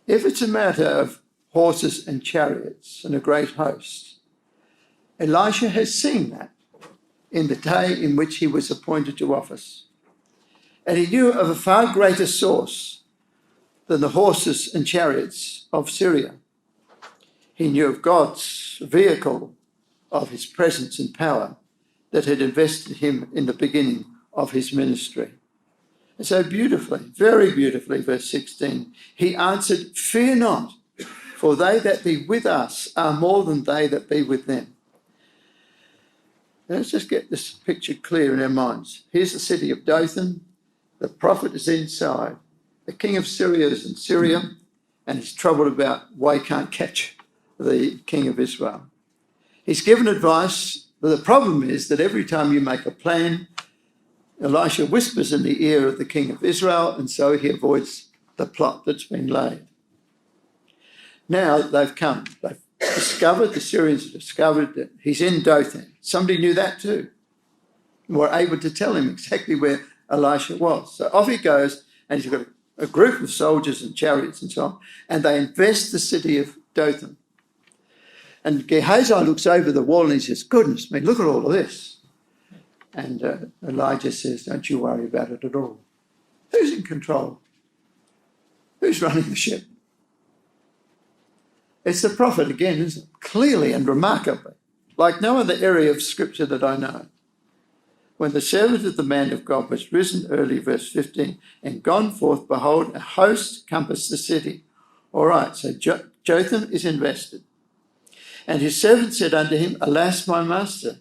If it's a matter of horses and chariots and a great host, Elisha has seen that in the day in which he was appointed to office. And he knew of a far greater source than the horses and chariots of Syria. He knew of God's vehicle of his presence and power that had invested him in the beginning of his ministry. And so beautifully, very beautifully, verse 16, he answered, Fear not, for they that be with us are more than they that be with them. Let's just get this picture clear in our minds. Here's the city of Dothan. The prophet is inside. The king of Syria is in Syria, and he's troubled about why he can't catch the king of Israel. He's given advice, but the problem is that every time you make a plan, Elisha whispers in the ear of the king of Israel, and so he avoids the plot that's been laid. Now they've come. They've discovered, the Syrians have discovered that he's in Dothan. Somebody knew that too, and were able to tell him exactly where Elisha was. So off he goes, and he's got a group of soldiers and chariots and so on, and they invest the city of Dothan. And Gehazi looks over the wall and he says, Goodness me, look at all of this. And Elijah says, Don't you worry about it at all. Who's in control? Who's running the ship? It's the prophet again, isn't it? Clearly and remarkably, like no other area of scripture that I know. When the servant of the man of God was risen early, verse 15, and gone forth, behold, a host compassed the city. All right, so Jotham is invested. And his servant said unto him, Alas, my master.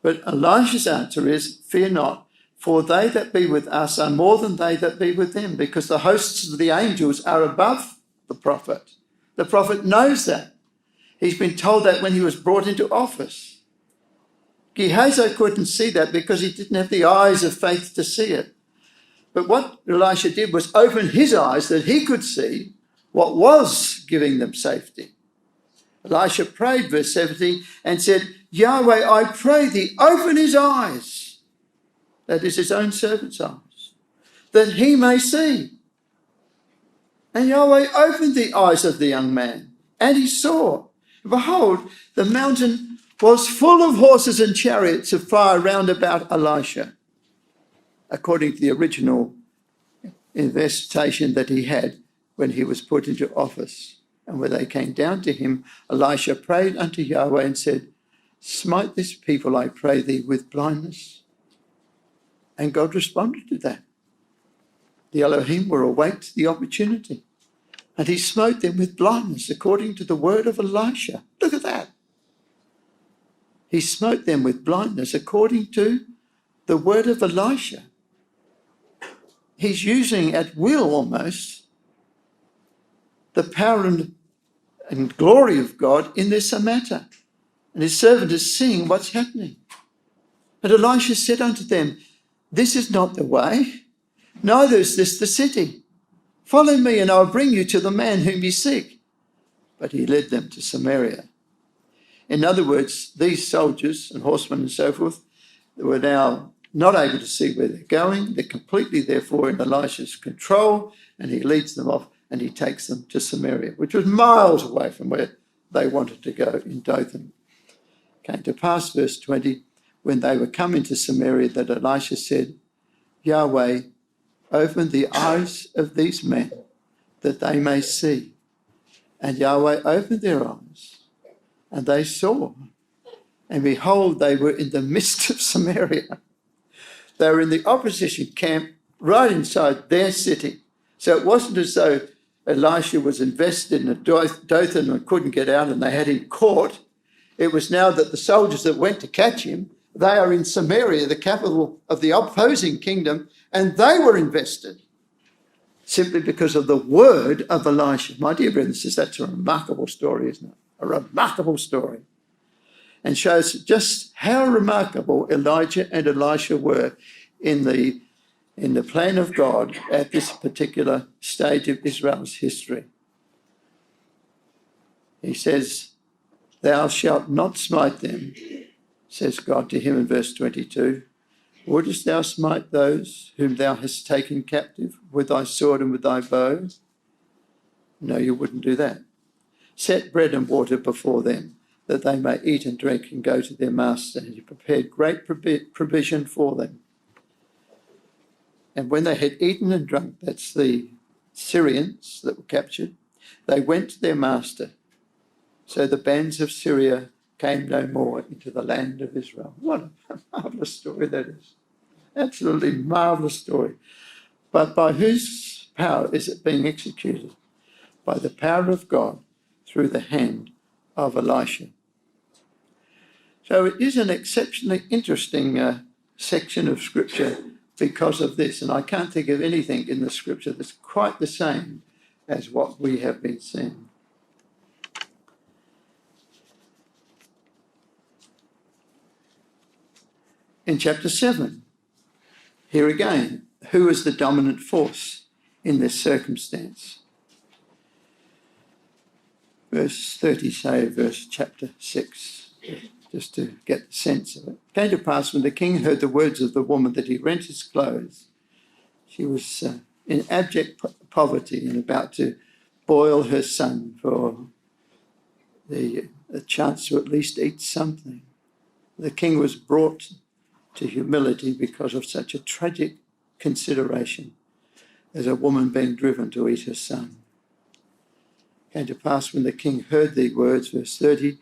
But Elisha's answer is, Fear not, for they that be with us are more than they that be with them, because the hosts of the angels are above the prophet. The prophet knows that. He's been told that when he was brought into office. Gehazi couldn't see that because he didn't have the eyes of faith to see it. But what Elisha did was open his eyes that he could see what was giving them safety. Elisha prayed, verse 17, and said, Yahweh, I pray thee, open his eyes, that is his own servant's eyes, that he may see. And Yahweh opened the eyes of the young man, and he saw. Behold, the mountain was full of horses and chariots of fire round about Elisha, according to the original investigation that he had when he was put into office. And when they came down to him, Elisha prayed unto Yahweh and said, Smite this people, I pray thee, with blindness. And God responded to that. The Elohim were awake to the opportunity. And he smote them with blindness according to the word of Elisha. Look at that. He smote them with blindness according to the word of Elisha. He's using at will almost the power and glory of God in this matter. And his servant is seeing what's happening. And Elisha said unto them, This is not the way, neither is this the city. Follow me, and I'll bring you to the man whom ye seek. But he led them to Samaria. In other words, these soldiers and horsemen and so forth were now not able to see where they're going. They're completely, therefore, in Elisha's control, and he leads them off and he takes them to Samaria, which was miles away from where they wanted to go in Dothan. Came to pass, verse 20, when they were come into Samaria, that Elisha said, Yahweh, open the eyes of these men, that they may see. And Yahweh opened their eyes, and they saw. And behold, they were in the midst of Samaria. They were in the opposition camp, right inside their city. So it wasn't as though Elisha was invested in a Dothan and couldn't get out and they had him caught. It was now that the soldiers that went to catch him, they are in Samaria, the capital of the opposing kingdom, and they were invested simply because of the word of Elisha. My dear brothers and sisters, that's a remarkable story, isn't it? A remarkable story. And shows just how remarkable Elijah and Elisha were in the plan of God at this particular stage of Israel's history. He says, thou shalt not smite them, says God to him in verse 22. Wouldest thou smite those whom thou hast taken captive with thy sword and with thy bow? No, you wouldn't do that. Set bread and water before them, that they may eat and drink and go to their master. And he prepared great provision for them. And when they had eaten and drunk, that's the Syrians that were captured, they went to their master. So the bands of Syria came no more into the land of Israel. What a marvellous story that is. Absolutely marvellous story. But by whose power is it being executed? By the power of God through the hand of Elisha. So it is an exceptionally interesting section of Scripture because of this. And I can't think of anything in the Scripture that's quite the same as what we have been seeing. In chapter 7, here again, who is the dominant force in this circumstance? Verse 30, say, verse chapter 6, just to get the sense of it. It came to pass when the king heard the words of the woman that he rent his clothes. She was in abject poverty and about to boil her son for the chance to at least eat something. The king was brought to humility because of such a tragic consideration as a woman being driven to eat her son. It came to pass when the king heard these words, verse 30,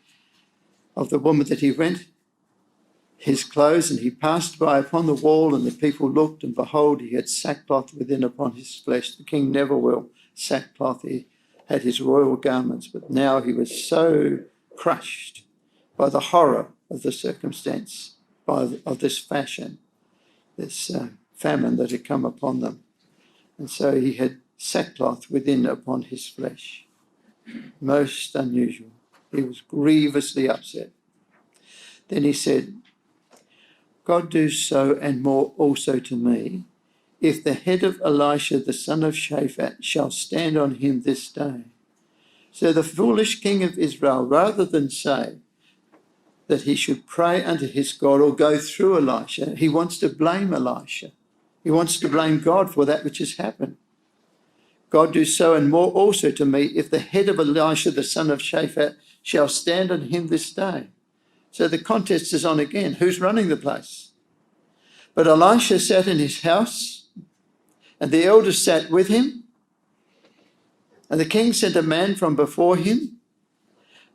of the woman that he rent his clothes, and he passed by upon the wall, and the people looked, and behold, he had sackcloth within upon his flesh. The king never wore sackcloth. He had his royal garments, but now he was so crushed by the horror of the circumstance, of this fashion, this famine that had come upon them. And so he had sackcloth within upon his flesh. Most unusual. He was grievously upset. Then he said, God do so and more also to me, if the head of Elisha the son of Shaphat shall stand on him this day. So the foolish king of Israel, rather than say that he should pray unto his God or go through Elisha, he wants to blame Elisha. He wants to blame God for that which has happened. God do so and more also to me, if the head of Elisha the son of Shaphat shall stand on him this day. So the contest is on again. Who's running the place? But Elisha sat in his house, and the elders sat with him. And the king sent a man from before him.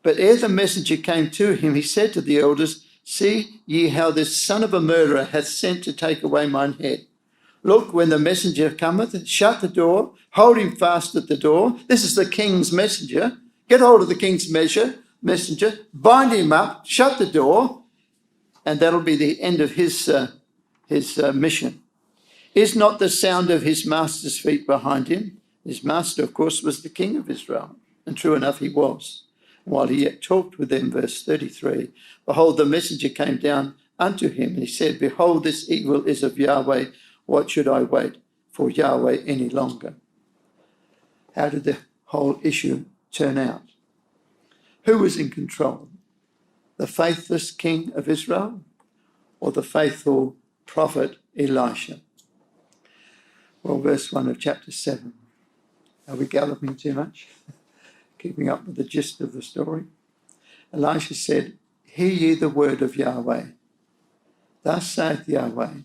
But ere the messenger came to him, he said to the elders, see ye how this son of a murderer hath sent to take away mine head. Look, when the messenger cometh, shut the door, hold him fast at the door. This is the king's messenger. Get hold of the king's messenger, bind him up, shut the door, and that'll be the end of his mission. Is not the sound of his master's feet behind him? His master, of course, was the king of Israel, and true enough he was. While he yet talked with them, verse 33, behold, the messenger came down unto him, and he said, behold, this evil is of Yahweh. What should I wait for Yahweh any longer? How did the whole issue turn out? Who was in control? The faithless king of Israel or the faithful prophet Elisha? Well, verse 1 of chapter 7. Are we galloping too much? Keeping up with the gist of the story? Elisha said, "Hear ye the word of Yahweh. Thus saith Yahweh,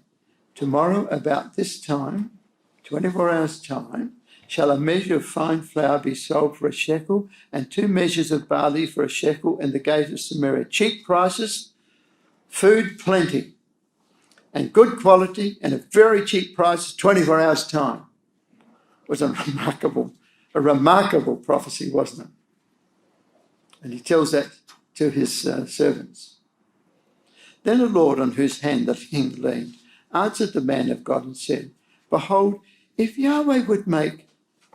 tomorrow about this time, 24 hours' time, shall a measure of fine flour be sold for a shekel, and 2 measures of barley for a shekel in the gate of Samaria. Cheap prices, food plenty, and good quality, and a very cheap price, 24 hours' time." It was a remarkable prophecy, wasn't it? And he tells that to his servants. Then the Lord, on whose hand the king leaned, answered the man of God and said, "Behold, if Yahweh would make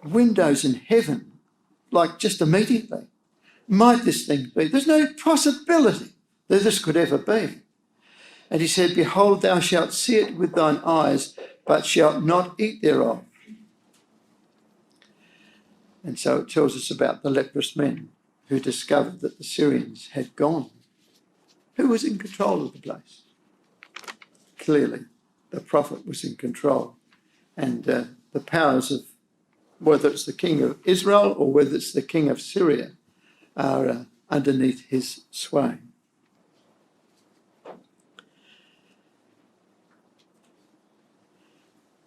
windows in heaven, like just immediately, might this thing be? There's no possibility that this could ever be." And he said, "Behold, thou shalt see it with thine eyes, but shalt not eat thereof." And so it tells us about the leprous men who discovered that the Syrians had gone. Who was in control of the place? Clearly, the prophet was in control. And the powers of, whether it's the king of Israel or whether it's the king of Syria, are underneath his sway.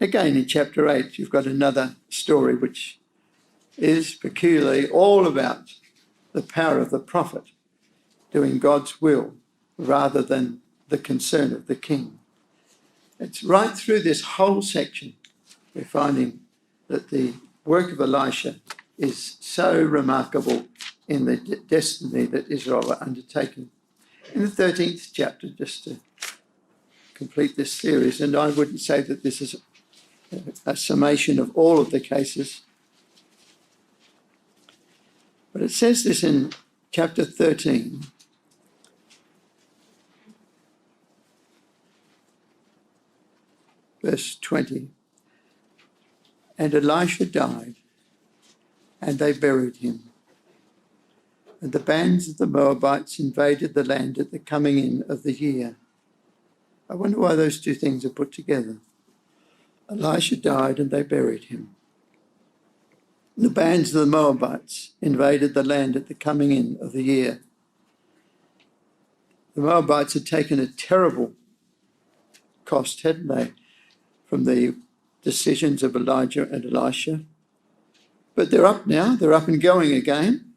Again, in chapter 8, you've got another story which is peculiarly all about the power of the prophet doing God's will rather than the concern of the king. It's right through this whole section we're finding that the work of Elisha is so remarkable in the destiny that Israel were undertaking. In the 13th chapter, just to complete this series, and I wouldn't say that this is a summation of all of the cases, but it says this in chapter 13. Verse 20. And Elisha died, and they buried him. And the bands of the Moabites invaded the land at the coming in of the year. I wonder why those two things are put together. Elisha died, and they buried him. The bands of the Moabites invaded the land at the coming in of the year. The Moabites had taken a terrible cost, hadn't they, from the decisions of Elijah and Elisha. But they're up now, they're up and going again.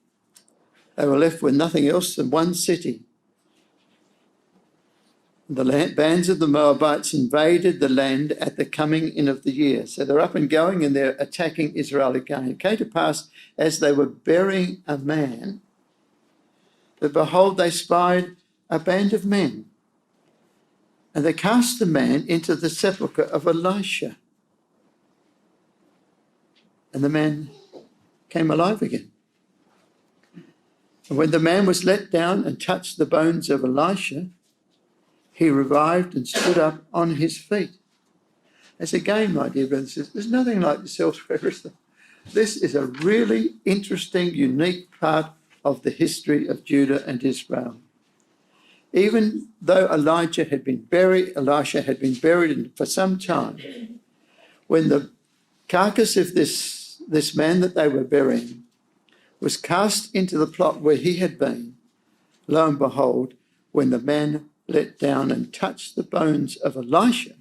They were left with nothing else than one city. The bands of the Moabites invaded the land at the coming in of the year. So they're up and going and they're attacking Israel again. It came to pass as they were burying a man, that behold, they spied a band of men. And they cast the man into the sepulchre of Elisha. And the man came alive again. And when the man was let down and touched the bones of Elisha, he revived and stood up on his feet. As again, my dear brothers and sisters, there's nothing like this elsewhere, is there? This is a really interesting, unique part of the history of Judah and Israel. Even though Elisha had been buried for some time, when the carcass of this man that they were burying was cast into the plot where he had been, lo and behold, when the man let down and touched the bones of Elisha,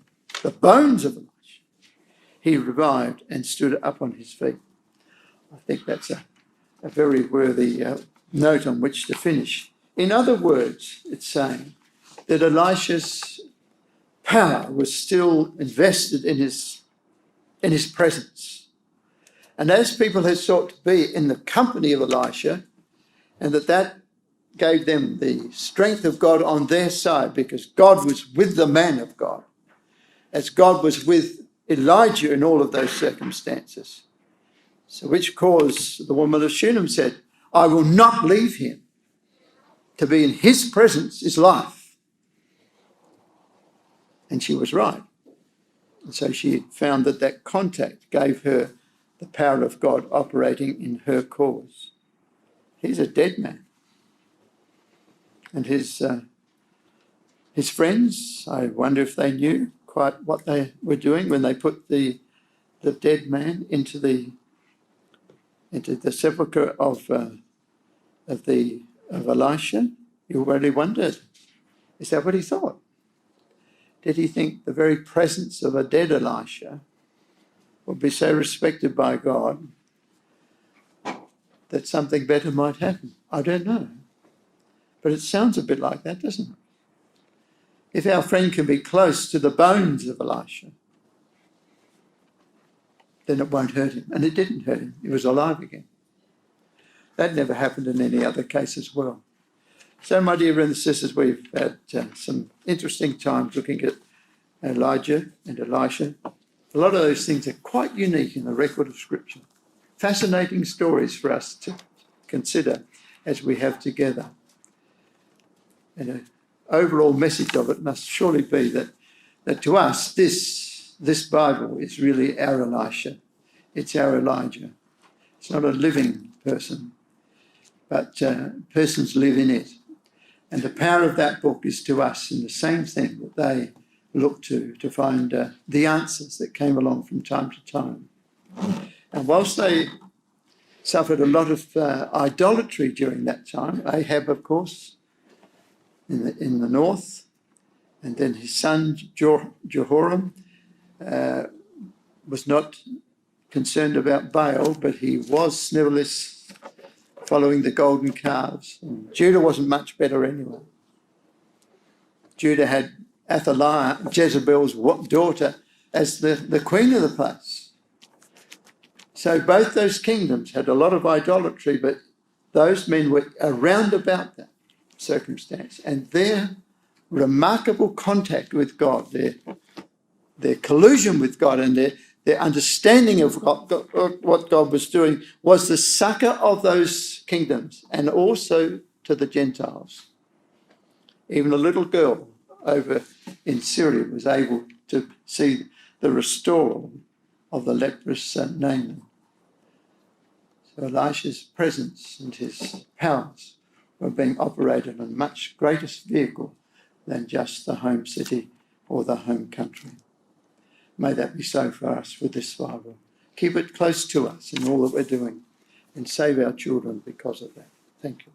he revived and stood up on his feet. I think that's a very worthy note on which to finish. In other words, it's saying that Elisha's power was still invested in his presence. And as people had sought to be in the company of Elisha, and that gave them the strength of God on their side, because God was with the man of God, as God was with Elijah in all of those circumstances. So which caused the woman of Shunem said, "I will not leave him. To be in his presence is life." And she was right. And so she found that contact gave her the power of God operating in her cause. He's a dead man. And his friends, I wonder if they knew quite what they were doing when they put the dead man into the sepulchre of Elisha. You really wondered, is that what he thought? Did he think the very presence of a dead Elisha would be so respected by God that something better might happen? I don't know. But it sounds a bit like that, doesn't it? If our friend can be close to the bones of Elisha, then it won't hurt him. And it didn't hurt him. He was alive again. That never happened in any other case as well. So, my dear brothers and sisters, we've had some interesting times looking at Elijah and Elisha. A lot of those things are quite unique in the record of Scripture. Fascinating stories for us to consider as we have together. And an overall message of it must surely be that to us, this Bible is really our Elisha. It's our Elijah. It's not a living person, but persons live in it. And the power of that book is to us in the same thing that they looked to find the answers that came along from time to time. And whilst they suffered a lot of idolatry during that time, Ahab, of course, in the north, and then his son Jehoram was not concerned about Baal, but he was nevertheless following the golden calves. And Judah wasn't much better anyway. Judah had Athaliah, Jezebel's daughter, as the queen of the place. So both those kingdoms had a lot of idolatry, but those men were around about that circumstance. And their remarkable contact with God, their collusion with God and their understanding of what God was doing was the succor of those kingdoms and also to the Gentiles. Even a little girl over in Syria was able to see the restoral of the leprous Naaman. So Elisha's presence and his powers were being operated on a much greater vehicle than just the home city or the home country. May that be so for us with this Bible. Keep it close to us in all that we're doing and save our children because of that. Thank you.